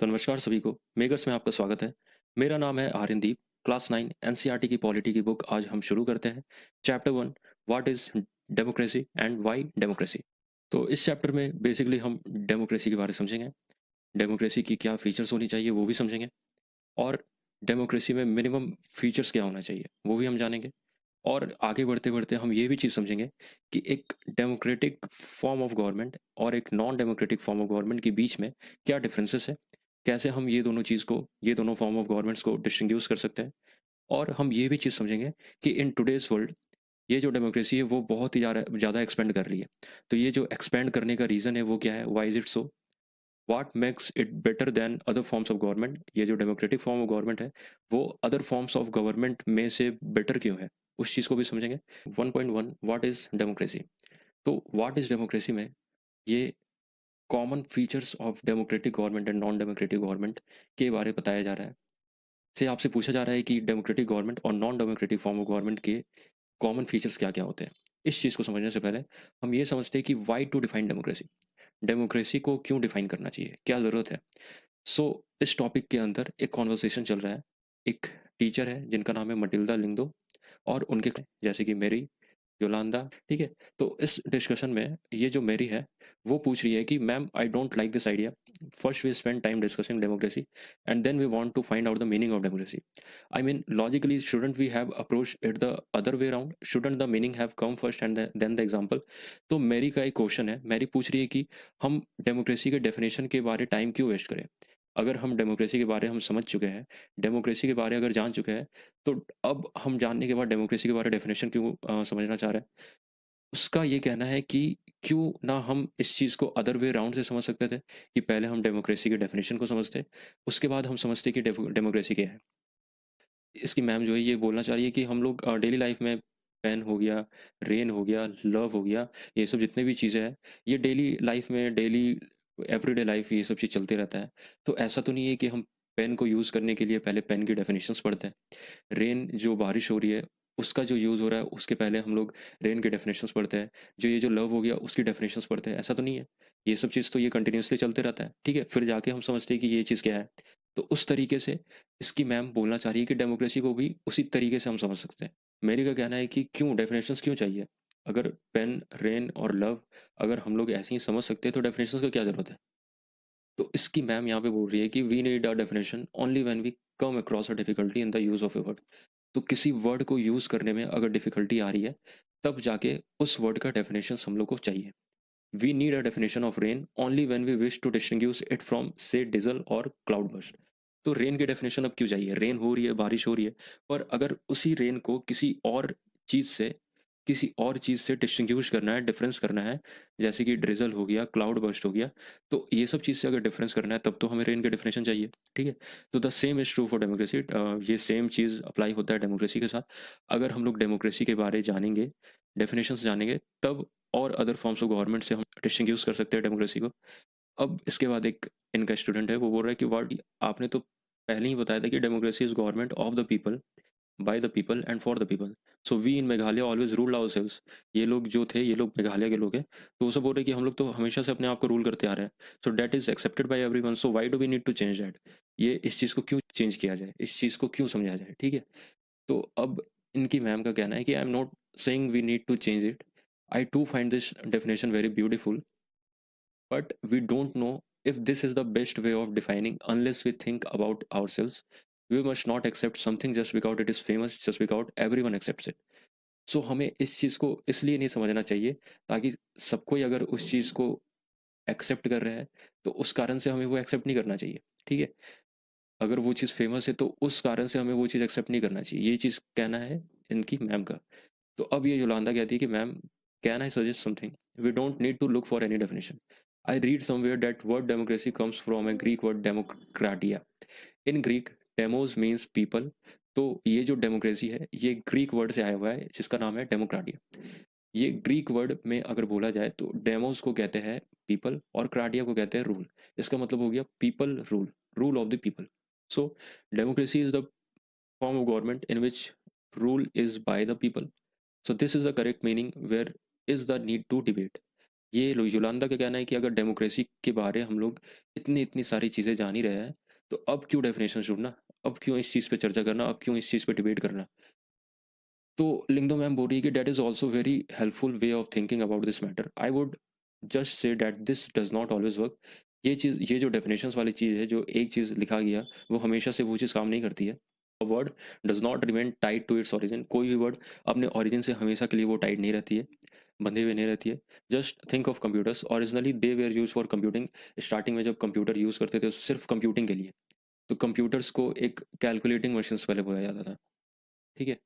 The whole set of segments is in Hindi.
तो नमस्कार सभी को, मेगर्स में आपका स्वागत है। मेरा नाम है आर्यनदीप। क्लास 9 एनसीईआरटी की पॉलिटी की बुक आज हम शुरू करते हैं। Chapter 1, what is democracy and why democracy. तो इस चैप्टर में बेसिकली हम डेमोक्रेसी के बारे में समझेंगे, डेमोक्रेसी की क्या फीचर्स होनी चाहिए वो भी समझेंगे, और डेमोक्रेसी में मिनिमम फीचर्स क्या होना चाहिए वो भी हम जानेंगे। और आगे बढ़ते-बढ़ते हम ये भी चीज़ समझेंगे कि एक डेमोक्रेटिक फॉर्म ऑफ गवर्नमेंट और एक non democratic form of government के बीच में क्या डिफरेंसेस है? कैसे हम ये दोनों फॉर्म ऑफ गवर्नमेंट्स को डिस्टिंग्विश कर सकते हैं? और हम ये भी चीज़ समझेंगे कि इन टुडेज़ वर्ल्ड ये जो डेमोक्रेसी है वो बहुत ही ज़्यादा एक्सपेंड कर रही है। तो ये जो एक्सपेंड करने का रीज़न है वो क्या है? Why is it so? What makes it better than other forms of government? ये जो डेमोक्रेटिक फॉर्म ऑफ गवर्नमेंट है वो अदर फॉर्म्स ऑफ गवर्नमेंट में से बेटर क्यों है? उस चीज़ को भी समझेंगे। 1.1 व्हाट इज़ डेमोक्रेसी? तो व्हाट इज़ डेमोक्रेसी में ये common features of democratic government and non democratic government के बारे में बताया जा रहा है। से आपसे पूछा जा रहा है कि डेमोक्रेटिक गवर्नमेंट और non democratic form of government के कॉमन फीचर्स क्या-क्या होते हैं? इस चीज़ को समझने से पहले हम ये समझते हैं कि why to define democracy? Democracy को क्यों डिफाइन करना चाहिए? क्या ज़रूरत है? इस टॉपिक के अंदर एक कॉन्वर्सेशन चल रहा है। एक टीचर है जिनका नाम है मटिल्डा लिंगदो, और उनके जैसे कि मेरी, योलांदा, ठीक है? तो इस डिस्कशन में ये जो मेरी है, वो पूछ रही है कि ma'am I don't like this idea. First we spend time discussing democracy and then we want to find out the meaning of democracy. I mean logically shouldn't we have approached it the other way around? Shouldn't the meaning have come first and then the example? तो मेरी का एक क्वेश्चन है, मेरी पूछ रही है कि हम डेमोक्रेसी के डेफिनेशन के बारे टाइम क्यों वेस्ट करें? अगर हम डेमोक्रेसी के बारे हम समझ चुके हैं, डेमोक्रेसी के बारे अगर जान चुके हैं, तो अब हम जानने के बाद डेमोक्रेसी के बारे डेफिनेशन क्यों समझना चाह रहे हैं? उसका ये कहना है कि क्यों ना हम इस चीज़ को अदर वे राउंड से समझ सकते थे, कि पहले हम डेमोक्रेसी के डेफिनेशन को समझते, उसके बाद हम समझते कि डेमोक्रेसी क्या है। इसकी मैम जो है ये बोलना चाह रही है कि हम लोग डेली लाइफ में पेन हो गया, रेन हो गया, लव हो गया, ये सब जितने भी चीज़ें हैं, ये डेली लाइफ में डेली एवरीडे लाइफ ये सब चीज़ चलते रहता है। तो ऐसा तो नहीं है कि हम पेन को यूज़ करने के लिए पहले पेन की डेफिनिशंस पढ़ते हैं। रेन जो बारिश हो रही है, उसका जो यूज़ हो रहा है, उसके पहले हम लोग रेन की डेफिनिशंस पढ़ते हैं। ये जो लव हो गया, उसकी डेफिनिशंस पढ़ते हैं, ऐसा तो नहीं है। ये सब चीज़ तो ये कंटिन्यूअसली चलते रहता है, ठीक है? फिर जाके हम समझते हैं कि ये चीज़ क्या है। तो उस तरीके से इसकी मैम बोलना चाह रही है कि डेमोक्रेसी को भी उसी तरीके से हम समझ सकते हैं। मेरे का कहना है कि क्यों डेफिनेशंस क्यों चाहिए? अगर पेन, रेन और लव अगर हम लोग ऐसे ही समझ सकते हैं तो डेफिनेशंस की क्या ज़रूरत है? तो इसकी मैम यहाँ पे बोल रही है कि we need a definition only when we come across a difficulty in the use of a word. तो किसी वर्ड को यूज़ करने में अगर डिफिकल्टी आ रही है, तब जाके उस वर्ड का डेफिनेशंस हम लोग को चाहिए। We need a definition of rain only when we wish to distinguish it from say drizzle और क्लाउड बर्स्ट। तो रेन की डेफिनेशन अब क्यों चाहिए? रेन हो रही है, बारिश हो रही है, पर अगर उसी रेन को किसी और चीज़ से डिस्टिंग्विश करना है, डिफरेंस करना है, जैसे कि ड्रिज़ल हो गया, क्लाउड बर्स्ट हो गया, तो ये सब चीज़ से अगर डिफरेंस करना है तब तो हमें रेन की डेफिनेशन चाहिए, ठीक है? तो the same is true for democracy. ये सेम चीज़ अप्लाई होता है डेमोक्रेसी के साथ। अगर हम लोग डेमोक्रेसी के बारे जानेंगे, डेफिनेशंस जानेंगे, तब और अदर फॉर्म्स ऑफ गवर्नमेंट से हम डिस्टिंग्विश कर सकते हैं डेमोक्रेसी को। अब इसके बाद एक इनका स्टूडेंट है, वो बोल रहा है कि व्हाट, आपने तो पहले ही बताया था कि democracy is government of the people, by the people and for the people. So we in Meghalaya always ruled ourselves. ये लोग जो थे, ये लोग मेघालय के लोग हैं, तो वो सब बोल रहे हैं कि हम लोग तो हमेशा से अपने आप को रूल करते आ रहे हैं। So that is accepted by everyone, so why do we need to change that? ये इस चीज़ को क्यों चेंज किया जाए? इस चीज़ को क्यों समझा जाए? ठीक है? तो अब इनकी मैम का कहना है कि I am not saying we need to change it. I too find this definition very beautiful, but we don't know if this is the best way of defining unless we think about ourselves. We must not accept something just because it is famous, just because everyone accepts it. सो हमें इस चीज़ को इसलिए नहीं समझना चाहिए ताकि सब कोई अगर उस चीज़ को एक्सेप्ट कर रहे हैं, तो उस कारण से हमें वो एक्सेप्ट नहीं करना चाहिए, ठीक है? अगर वो चीज़ फेमस है तो उस कारण से हमें वो चीज़ एक्सेप्ट नहीं करना चाहिए। ये चीज़ कहना है इनकी मैम का। तो अब ये योलांदा कहती है कि ma'am, can I suggest something? We don't need to look for any definition. I read somewhere that word democracy comes from a Greek word demokratia. In Greek demos means people. तो ये जो डेमोक्रेसी है ये ग्रीक वर्ड से आया हुआ है जिसका नाम है डेमोक्राटिया। ये ग्रीक वर्ड में अगर बोला जाए तो डेमोस को कहते हैं पीपल और क्राटिया को कहते हैं रूल। इसका मतलब हो गया people rule, rule of the people. So democracy is the form of government in which rule is by the people. So this is the correct meaning. Where is the need to debate? ये योलांदा का कहना है कि अगर डेमोक्रेसी के बारे हम लोग इतनी सारी चीज़ें जान ही रहे हैं, तो अब क्यों डेफिनेशन ढूँढना? अब क्यों इस चीज़ पे चर्चा करना? अब क्यों इस चीज़ पे डिबेट करना? तो लिंगदो मैम बोल रही है कि that is also very helpful way of thinking about this matter. I would just say that this does not always work. ये जो डेफिनेशंस वाली चीज़ है, जो एक चीज़ लिखा गया, वो हमेशा से वो चीज़ काम नहीं करती है। A word does not remain tied to its origin. कोई भी वर्ड अपने ओरिजिन से हमेशा के लिए वो टाइड नहीं रहती है, बंधे हुए नहीं रहती है। Just think of computers, originally they were used for computing. Starting में जब कंप्यूटर यूज़ करते थे, सिर्फ़ कंप्यूटिंग के लिए। तो कंप्यूटर्स को एक कैलकुलेटिंग मशीन्स पहले बोला जाता था, ठीक है?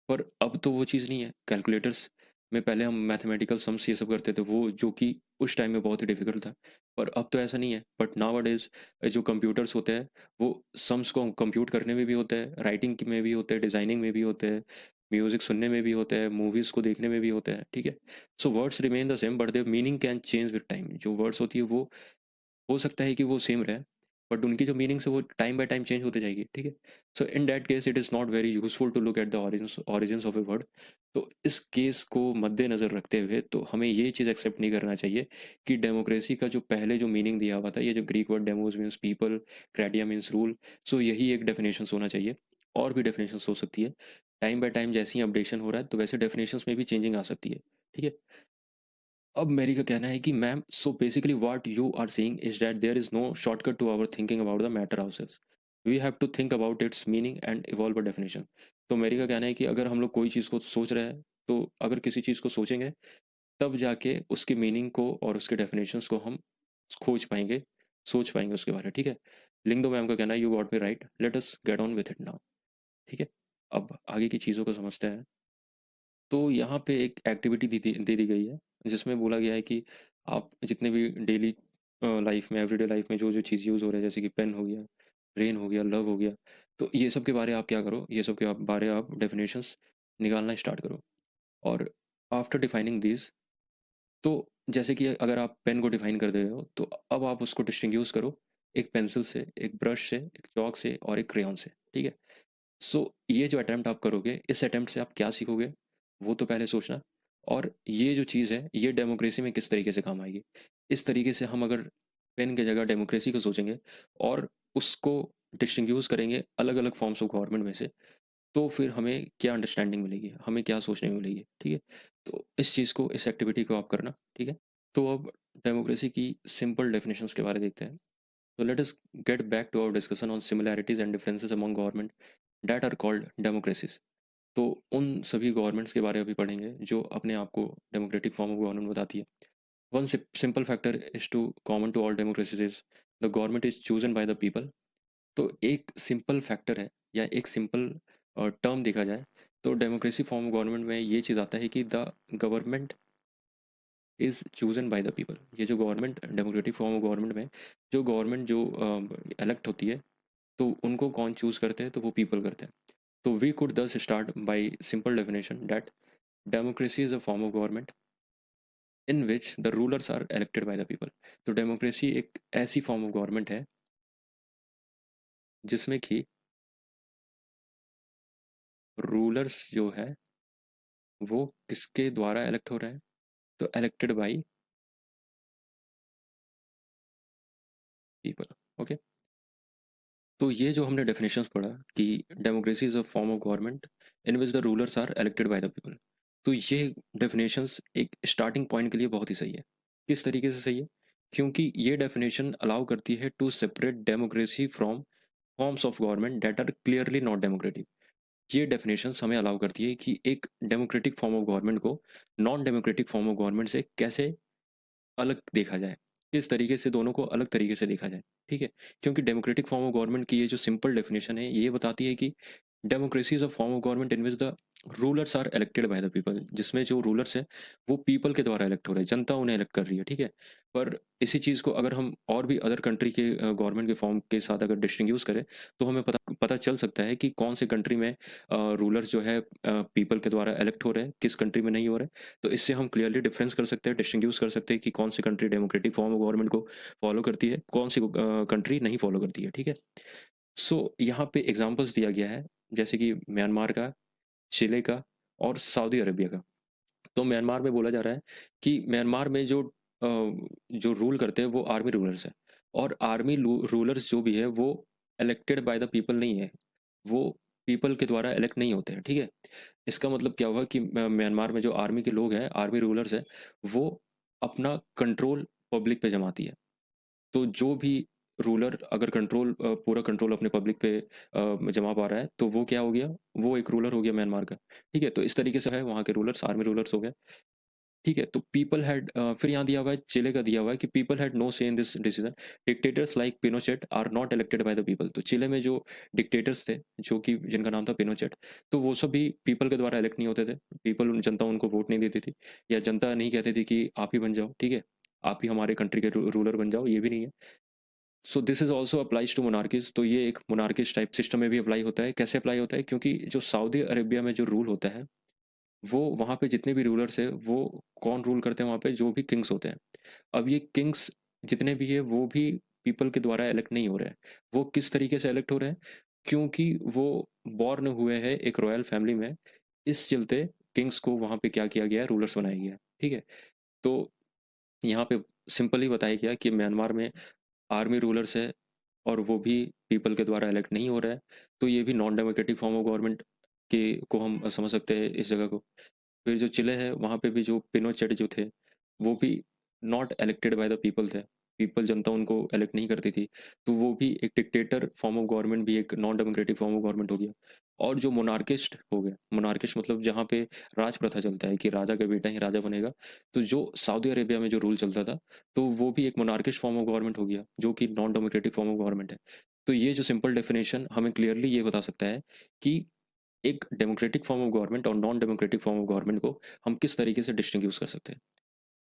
पर अब तो वो चीज़ नहीं है। कैलकुलेटर्स में पहले हम मैथमेटिकल सम्स ये सब करते थे, वो जो कि उस टाइम में बहुत ही डिफ़िकल्ट था। पर अब तो ऐसा नहीं है। बट नाउ-अ-डेज़ जो कंप्यूटर्स होते हैं, वो सम्स को कंप्यूट करने में भी होते हैं, राइटिंग में भी होते हैं, डिज़ाइनिंग में भी होते हैं, म्यूज़िक सुनने में भी होते हैं, मूवीज़ को देखने में भी होते हैं, ठीक है? So words remain the same but their meaning can change with time. जो वर्ड्स होती है वो हो सकता है कि वो सेम रहे, बट उनकी जो मीनिंग्स है वो टाइम बाय टाइम चेंज होती जाएगी, ठीक है? So in that case it is not very useful to look at the origins of a word. तो इस केस को मद्देनज़र रखते हुए तो हमें ये चीज़ एक्सेप्ट नहीं करना चाहिए कि डेमोक्रेसी का जो पहले जो मीनिंग दिया हुआ था, ये जो Greek word demos means people, kratia means rule, so यही एक डेफिनेशंस होना चाहिए। और भी डेफिनेशंस हो सकती है। टाइम बाय टाइम जैसे ही अपडेशन हो रहा है, तो वैसे डेफिनेशंस में भी चेंजिंग आ सकती है, ठीक है? अब मेरी का कहना है कि ma'am, so basically what you are saying is that there is no shortcut to our thinking about the matter ourselves. We have to think about its meaning and evolve a definition. तो मेरी का कहना है कि अगर हम लोग कोई चीज़ को सोच रहे हैं, तो अगर किसी चीज़ को सोचेंगे, तब जाके उसकी मीनिंग को और उसके डेफिनेशंस को हम खोज पाएंगे, सोच पाएंगे उसके बारे में, ठीक है? लिंग दो मैम का कहना है, you got me right, let us get on with it now, ठीक है? अब आगे की चीज़ों को समझते हैं। तो यहाँ पे एक एक्टिविटी दे दी गई है, जिसमें बोला गया है कि आप जितने भी डेली लाइफ में, एवरीडे लाइफ में जो-जो चीज़ यूज़ हो रहा है, जैसे कि पेन हो गया, रेन हो गया, लव हो गया, तो ये सब के बारे आप क्या करो, ये सब के बारे आप डेफिनेशंस निकालना स्टार्ट करो। और आफ्टर डिफाइनिंग दीज़, तो जैसे कि अगर आप पेन को डिफाइन कर दे रहे हो, तो अब आप उसको डिस्टिंग्विश करो, एक पेंसिल से, एक ब्रश से, एक चॉक से और एक क्रेयॉन से, ठीक है? सो ये जो अटेम्प्ट आप करोगे, इस अटेम्प्ट से आप क्या सीखोगे, वो तो पहले सोचना। और ये जो चीज़ है, ये डेमोक्रेसी में किस तरीके से काम आएगी। इस तरीके से हम अगर पेन की जगह डेमोक्रेसी को सोचेंगे और उसको डिस्टिंग्विश करेंगे अलग-अलग फॉर्म्स ऑफ गवर्नमेंट में से, तो फिर हमें क्या अंडरस्टैंडिंग मिलेगी, हमें क्या सोचने को मिलेगी, ठीक है? तो इस चीज़ को, इस एक्टिविटी को आप करना, ठीक है? तो अब डेमोक्रेसी की सिंपल डेफिनेशंस के बारे में देखते हैं। So let us get back to our discussion on similarities and differences among government that are called democracies. तो उन सभी गवर्नमेंट्स के बारे में भी पढ़ेंगे जो अपने आप को डेमोक्रेटिक फॉर्म ऑफ गवर्नमेंट बताती है। One simple factor is to common to all democracies is the government is chosen by the people. तो एक सिंपल फैक्टर है या एक सिंपल टर्म देखा जाए, तो डेमोक्रेसी फॉर्म ऑफ गवर्नमेंट में ये चीज़ आता है कि the government is chosen bye the people. ये जो government democratic form of government में जो गवर्नमेंट जो इलेक्ट होती है, तो उनको कौन चूज़ करते हैं, तो वो पीपल करते हैं। तो we could thus start by simple definition that democracy is a form of government in which the rulers are elected by the people. तो डेमोक्रेसी एक ऐसी फॉर्म ऑफ गवर्नमेंट है जिसमें कि रूलर्स जो है वो किसके द्वारा इलेक्ट हो रहे हैं, तो इलेक्टेड बाय पीपल। ओके, तो ये जो हमने डेफिनेशंस पढ़ा कि democracy is a form of government in which the rulers are elected by the people, तो ये डेफिनेशंस एक स्टार्टिंग पॉइंट के लिए बहुत ही सही है। किस तरीके से सही है? क्योंकि ये डेफिनेशन अलाउ करती है to separate democracy from forms of government that are clearly not democratic. ये डेफिनेशंस हमें अलाउ करती है कि एक डेमोक्रेटिक फॉर्म ऑफ गवर्नमेंट को non democratic form of government से कैसे अलग देखा जाए, किस तरीके से दोनों को अलग तरीके से देखा जाए, ठीक है? क्योंकि डेमोक्रेटिक फॉर्म ऑफ गवर्नमेंट की ये जो सिंपल डेफिनेशन है, ये बताती है कि democracy is a form of government in which the rulers are elected by the people, जिसमें जो रूलर्स हैं, वो पीपल के द्वारा इलेक्ट हो रहे हैं, जनता उन्हें इलेक्ट कर रही है, ठीक है? पर इसी चीज़ को अगर हम और भी अदर कंट्री के गवर्नमेंट के फॉर्म के साथ अगर डिस्टिंग्विश करें, तो हमें पता पता चल सकता है कि कौन से कंट्री में रूलर्स जो है पीपल के द्वारा इलेक्ट हो रहे हैं, किस कंट्री में नहीं हो रहे हैं। तो इससे हम क्लियरली डिफरेंस कर सकते हैं, डिस्टिंग्विश कर सकते हैं कि कौन सी country democratic form of government को फॉलो करती है, कौन सी कंट्री नहीं फॉलो करती है, ठीक है? सो यहाँ पे एग्जांपल्स दिया गया है, जैसे कि म्यांमार का, चिले का और सऊदी अरेबिया का। तो म्यांमार में बोला जा रहा है कि म्यांमार में जो जो रूल करते हैं वो आर्मी रूलर्स हैं, और आर्मी रूलर्स जो भी है वो इलेक्टेड बाय द पीपल नहीं है, वो पीपल के द्वारा इलेक्ट नहीं होते हैं, ठीक है। इसका मतलब क्या हुआ कि म्यांमार में जो आर्मी के लोग हैं, आर्मी रूलर्स हैं, वो अपना कंट्रोल पब्लिक पे जमाती है। तो जो भी रूलर अगर पूरा कंट्रोल अपने पब्लिक पे जमा पा रहा है, तो वो क्या हो गया, वो एक रूलर हो गया म्यांमार का, ठीक है। तो इस तरीके से है वहाँ के रूलर्स, आर्मी रूलर्स हो गए, ठीक है। तो पीपल हैड, फिर यहाँ दिया हुआ है, चिले का दिया हुआ है कि people had no say in this decision, dictators like Pinochet are not elected by the people. तो चिले में जो डिक्टेटर्स थे, जो कि जिनका नाम था पिनोचेट, तो वो सब भी पीपल के द्वारा इलेक्ट नहीं होते थे। पीपल, जनता उनको वोट नहीं देती थी, या जनता नहीं कहती थी कि आप ही बन जाओ, ठीक है, आप ही हमारे कंट्री के रूलर बन जाओ, ये भी नहीं है। So this is also applies to monarchies. तो ये एक मोनार्किस्ट टाइप सिस्टम में भी अप्लाई होता है। कैसे अप्लाई होता है, क्योंकि जो सऊदी अरेबिया में जो रूल होता है, वो वहाँ पे जितने भी रूलर्स हैं, वो कौन रूल करते हैं वहाँ पे, जो भी किंग्स होते हैं। अब ये किंग्स जितने भी है, वो भी पीपल के द्वारा इलेक्ट नहीं हो रहे हैं। वो किस तरीके से इलेक्ट हो रहे हैं, क्योंकि वो बॉर्न हुए हैं एक रॉयल फैमिली में, इस चलते किंग्स को वहाँ पे क्या किया गया है, रूलर्स बनाया गया है, ठीक है। तो यहाँ पे सिंपली बताया गया कि म्यांमार में आर्मी रूलर्स है, और वो भी पीपल के द्वारा इलेक्ट नहीं हो रहा है। तो ये भी non democratic form of government के को हम समझ सकते हैं इस जगह को। फिर जो चिले है, वहाँ पे भी जो पिनोचेट जो थे, वो भी not elected by the people थे। पीपल, जनता उनको इलेक्ट नहीं करती थी। तो वो भी एक डिक्टेटर फॉर्म ऑफ गवर्नमेंट, भी एक non democratic form of government हो गया। और जो मोनार्किस्ट हो गया, मोनार्किस्ट मतलब जहाँ पे राज प्रथा चलता है कि राजा का बेटा ही राजा बनेगा। तो जो सऊदी अरेबिया में जो रूल चलता था, तो वो भी एक मोनार्किस्ट फॉर्म ऑफ गवर्नमेंट हो गया, जो कि non democratic form of government है। तो ये जो सिंपल डेफिनेशन हमें क्लियरली ये बता सकता है कि एक डेमोक्रेटिक फॉर्म ऑफ गवर्नमेंट और non democratic form of government को हम किस तरीके से डिस्टिंग्विश कर सकते हैं।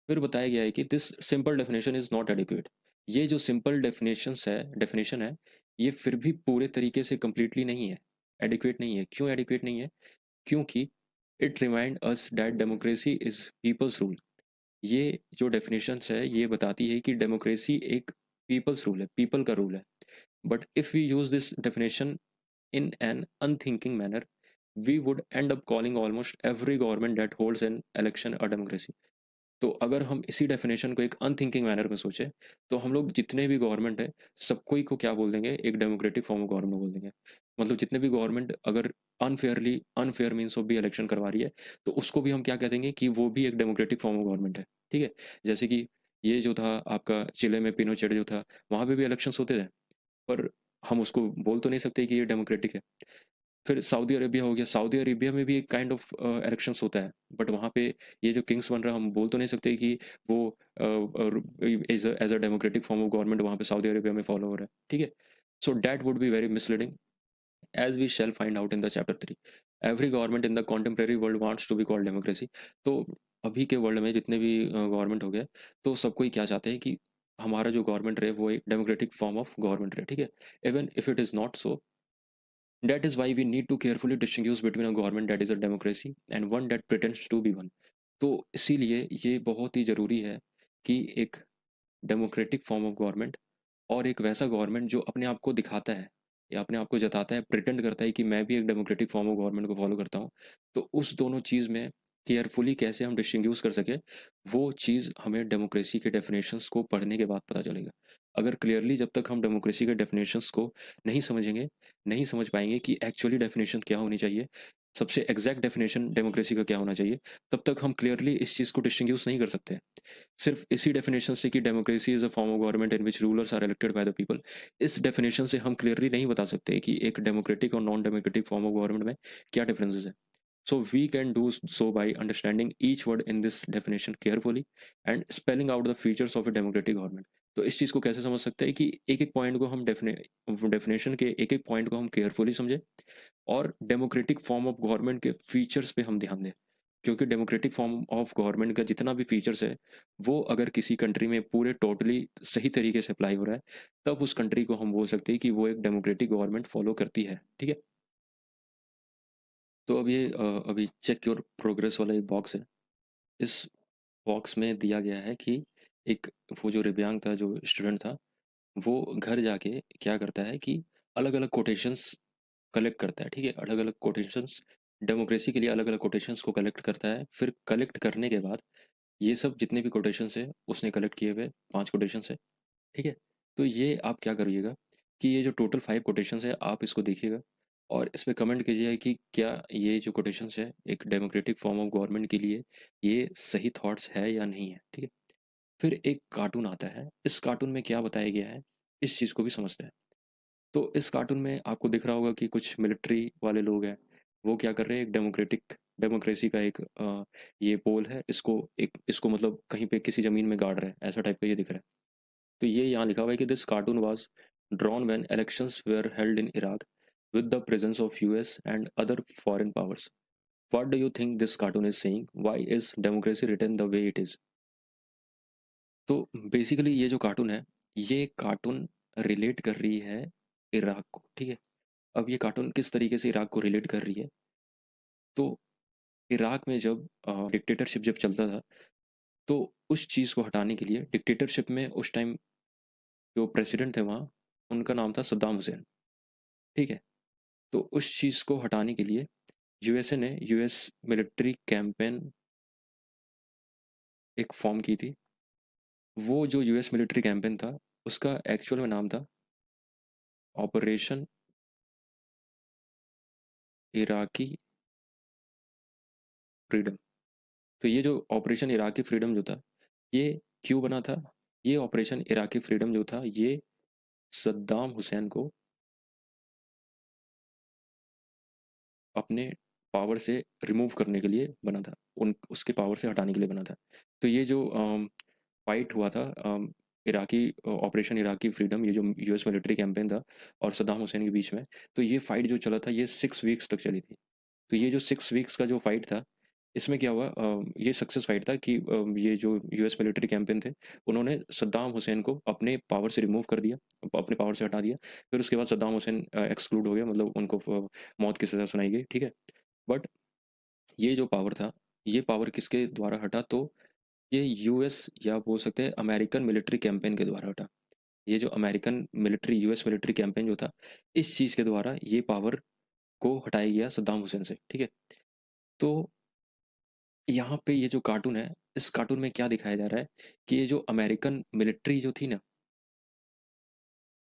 फिर बताया गया है कि this simple definition is not adequate. ये जो सिंपल डेफिनेशन है, ये फिर भी पूरे तरीके से कंप्लीटली नहीं है, एडिक्वेट नहीं है। क्यों एडिक्वेट नहीं है, क्योंकि it remind us that democracy is people's rule. ये जो डेफिनेशन है, ये बताती है कि डेमोक्रेसी एक पीपल्स रूल है, पीपल का रूल है। But if we use this definition in an unthinking manner, we would end up calling almost every government that holds an election a democracy. तो अगर हम इसी डेफिनेशन को एक अनथिंकिंग मैनर में सोचें, तो हम लोग जितने भी गवर्नमेंट है, सबको ही को क्या बोल देंगे, एक डेमोक्रेटिक फॉर्म ऑफ गवर्नमेंट बोल देंगे। मतलब जितने भी गवर्नमेंट अगर अनफेयर मीन्स ऑफ भी इलेक्शन करवा रही है, तो उसको भी हम क्या कह देंगे कि वो भी एक डेमोक्रेटिक फॉर्म ऑफ गवर्नमेंट है, ठीक है। जैसे कि ये जो था आपका चिले में पिनोचेट जो था, वहाँ पे भी इलेक्शंस होते थे, पर हम उसको बोल तो नहीं सकते कि ये डेमोक्रेटिक है। फिर सऊदी अरेबिया हो गया, सऊदी अरेबिया में भी एक काइंड ऑफ इलेक्शंस होता है, बट वहाँ पे ये जो किंग्स बन रहा है, हम बोल तो नहीं सकते कि वो as a democratic form of government वहाँ पे सऊदी अरेबिया में फॉलो हो रहा है, ठीक है। So that would be very misleading, as we shall find out in the chapter 3। Every government in the contemporary world wants to be called democracy. तो अभी के वर्ल्ड में जितने भी गवर्नमेंट हो गए, तो सबको ही क्या चाहते हैं कि हमारा जो गवर्नमेंट रहे, वो एक डेमोक्रेटिक फॉर्म ऑफ गवर्नमेंट रहे, ठीक है। Even if it is not so, that is why we need to carefully distinguish between a government that is a democracy and one that pretends to be one। तो इसीलिए ये बहुत ही ज़रूरी है कि एक डेमोक्रेटिक फॉर्म ऑफ गवर्नमेंट और एक वैसा गवर्नमेंट जो अपने आप को दिखाता है या अपने आप को जताता है, प्रिटेंड करता है कि मैं भी एक डेमोक्रेटिक फॉर्म ऑफ गवर्नमेंट को फॉलो करता हूँ। तो उस दोनों चीज़ में केयरफुली कैसे हम डिस्टिंग्विश कर सके, वो चीज़ हमें डेमोक्रेसी के डेफिनेशंस को पढ़ने के बाद पता चलेगा। अगर क्लियरली जब तक हम डेमोक्रेसी के डेफिनेशंस को नहीं समझेंगे, नहीं समझ पाएंगे कि एक्चुअली डेफिनेशन क्या होनी चाहिए, सबसे एग्जैक्ट डेफिनेशन डेमोक्रेसी का क्या होना चाहिए, तब तक हम क्लियरली इस चीज़ को डिस्टिंग्विश नहीं कर सकते। सिर्फ इसी डेफिनेशन से कि democracy is a form of government in which rulers are elected by the people, इस डेफिनेशन से हम क्लियरली नहीं बता सकते कि एक डेमोक्रेटिक और non democratic form of government में क्या डिफरेंसेस है। So we can do so by understanding each word in this definition carefully and spelling out the features of a democratic government। तो इस चीज़ को कैसे समझ सकते हैं कि एक एक पॉइंट को हम डेफिनेशन के एक एक पॉइंट को हम केयरफुली समझें, और डेमोक्रेटिक फॉर्म ऑफ गवर्नमेंट के फीचर्स पे हम ध्यान दें। क्योंकि डेमोक्रेटिक फॉर्म ऑफ गवर्नमेंट का जितना भी फीचर्स है, वो अगर किसी कंट्री में पूरे टोटली सही तरीके से अप्लाई हो रहा है, तब उस कंट्री को हम बोल सकते हैं कि वो एक डेमोक्रेटिक गवर्नमेंट फॉलो करती है, ठीक है। तो अब ये अभी चेक योर प्रोग्रेस वाला एक बॉक्स है। इस बॉक्स में दिया गया है कि एक वो जो दिव्यांग था, जो स्टूडेंट था, वो घर जाके क्या करता है कि अलग अलग कोटेशंस कलेक्ट करता है, ठीक है। अलग अलग कोटेशंस, डेमोक्रेसी के लिए अलग अलग कोटेशंस को कलेक्ट करता है। फिर कलेक्ट करने के बाद ये सब जितने भी कोटेशंस है उसने कलेक्ट किए हुए 5 कोटेशंस है, ठीक है? तो ये आप क्या करिएगा कि ये जो टोटल 5 कोटेशंस है आप इसको देखिएगा और इस पे कमेंट कीजिएगा कि क्या ये जो कोटेशंस है एक डेमोक्रेटिक फॉर्म ऑफ गवर्नमेंट के लिए ये सही थॉट्स है या नहीं है, ठीक है? फिर एक कार्टून आता है, इस कार्टून में क्या बताया गया है, इस चीज़ को भी समझते हैं। तो इस कार्टून में आपको दिख रहा होगा कि कुछ मिलिट्री वाले लोग हैं, वो क्या कर रहे हैं, एक डेमोक्रेसी का एक ये पोल है, इसको मतलब कहीं पे किसी ज़मीन में गाड़ रहे हैं, ऐसा टाइप का ये दिख रहा है। तो ये यहाँ लिखा हुआ है कि this cartoon was drawn when elections were held in Iraq with the presence of US and other foreign powers. What do you think this cartoon is saying? Why is democracy written the way it is? तो बेसिकली ये जो कार्टून है, ये कार्टून रिलेट कर रही है इराक को, ठीक है? अब ये कार्टून किस तरीके से इराक को रिलेट कर रही है? तो इराक में जब डिक्टेटरशिप जब चलता था, तो उस चीज़ को हटाने के लिए डिक्टेटरशिप में उस टाइम जो प्रेसिडेंट थे वहाँ, उनका नाम था सद्दाम हुसैन, ठीक है? तो उस चीज़ को हटाने के लिए यूएसए ने यूएस मिलिट्री कैंपेन एक फॉर्म की थी। वो जो यूएस मिलिट्री कैंपेन था, उसका एक्चुअल में नाम था ऑपरेशन इराकी फ्रीडम। तो ये जो ऑपरेशन इराकी फ्रीडम जो था, ये क्यों बना था? ये ऑपरेशन इराकी फ्रीडम जो था, ये सद्दाम हुसैन को अपने पावर से रिमूव करने के लिए बना था, उसके पावर से हटाने के लिए बना था। तो ये जो फाइट हुआ था इराकी ऑपरेशन इराकी फ्रीडम, ये जो यूएस मिलिट्री कैंपेन था और सद्दाम हुसैन के बीच में, तो ये फाइट जो चला था, ये 6 वीक्स तक चली थी। तो ये जो 6 वीक्स का जो फाइट था, इसमें क्या हुआ, ये सक्सेस फाइट था कि ये जो यूएस मिलिट्री कैंपेन थे, उन्होंने सद्दाम हुसैन को अपने पावर से रिमूव कर दिया, अपने पावर से हटा दिया। फिर उसके बाद सद्दाम हुसैन एक्सक्लूड हो गया, मतलब उनको मौत की सज़ा सुनाई गई, ठीक है? बट ये जो पावर था, ये पावर किसके द्वारा हटा? तो ये यूएस या बोल सकते हैं अमेरिकन मिलिट्री कैंपेन के द्वारा हटा। ये जो American military US military campaign जो था, इस चीज़ के द्वारा ये पावर को हटाया गया सद्दाम हुसैन से, ठीक है? तो यहाँ पे ये जो कार्टून है, इस कार्टून में क्या दिखाया जा रहा है कि ये जो अमेरिकन मिलिट्री जो थी ना,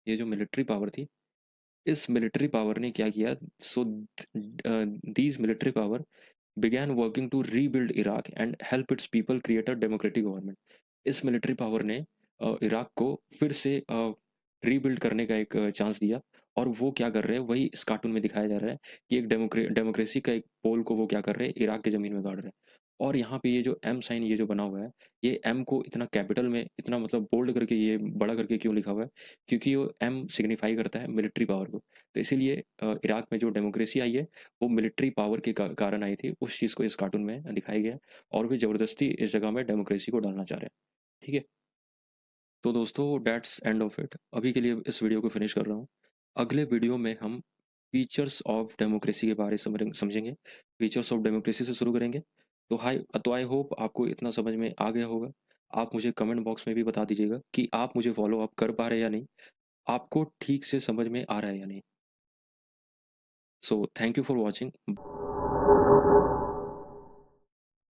ये जो मिलिट्री पावर थी, इस मिलिट्री पावर ने क्या किया? So these military power began working to rebuild Iraq and help its people create a democratic government. इस मिलिट्री पावर ने इराक को फिर से रीबिल्ड करने का एक चांस दिया और वो क्या कर रहे हैं, वही इस कार्टून में दिखाया जा रहा है कि एक डेमोक्रेसी का एक पोल को वो क्या कर रहे हैं, इराक की ज़मीन में गाड़ रहे हैं। और यहाँ पे ये जो एम साइन ये जो बना हुआ है, ये एम को इतना कैपिटल में इतना मतलब बोल्ड करके ये बड़ा करके क्यों लिखा हुआ है? क्योंकि वो एम सिग्निफाई करता है मिलिट्री पावर को। तो इसीलिए इराक में जो डेमोक्रेसी आई है, वो मिलिट्री पावर के कारण आई थी। उस चीज़ को इस कार्टून में दिखाया गया है और वे ज़बरदस्ती इस जगह में डेमोक्रेसी को डालना चाह रहे हैं, ठीक है? तो दोस्तों दैट्स एंड ऑफ इट। अभी के लिए इस वीडियो को फिनिश कर रहा हूँ। अगले वीडियो में हम फीचर्स ऑफ डेमोक्रेसी के बारे समझेंगे। फीचर्स ऑफ डेमोक्रेसी से शुरू करेंगे। तो आई होप आपको इतना समझ में आ गया होगा। आप मुझे कमेंट बॉक्स में भी बता दीजिएगा कि आप मुझे फॉलो अप कर पा रहे हैं या नहीं? आपको ठीक से समझ में आ रहा है या नहीं? So thank you for watching.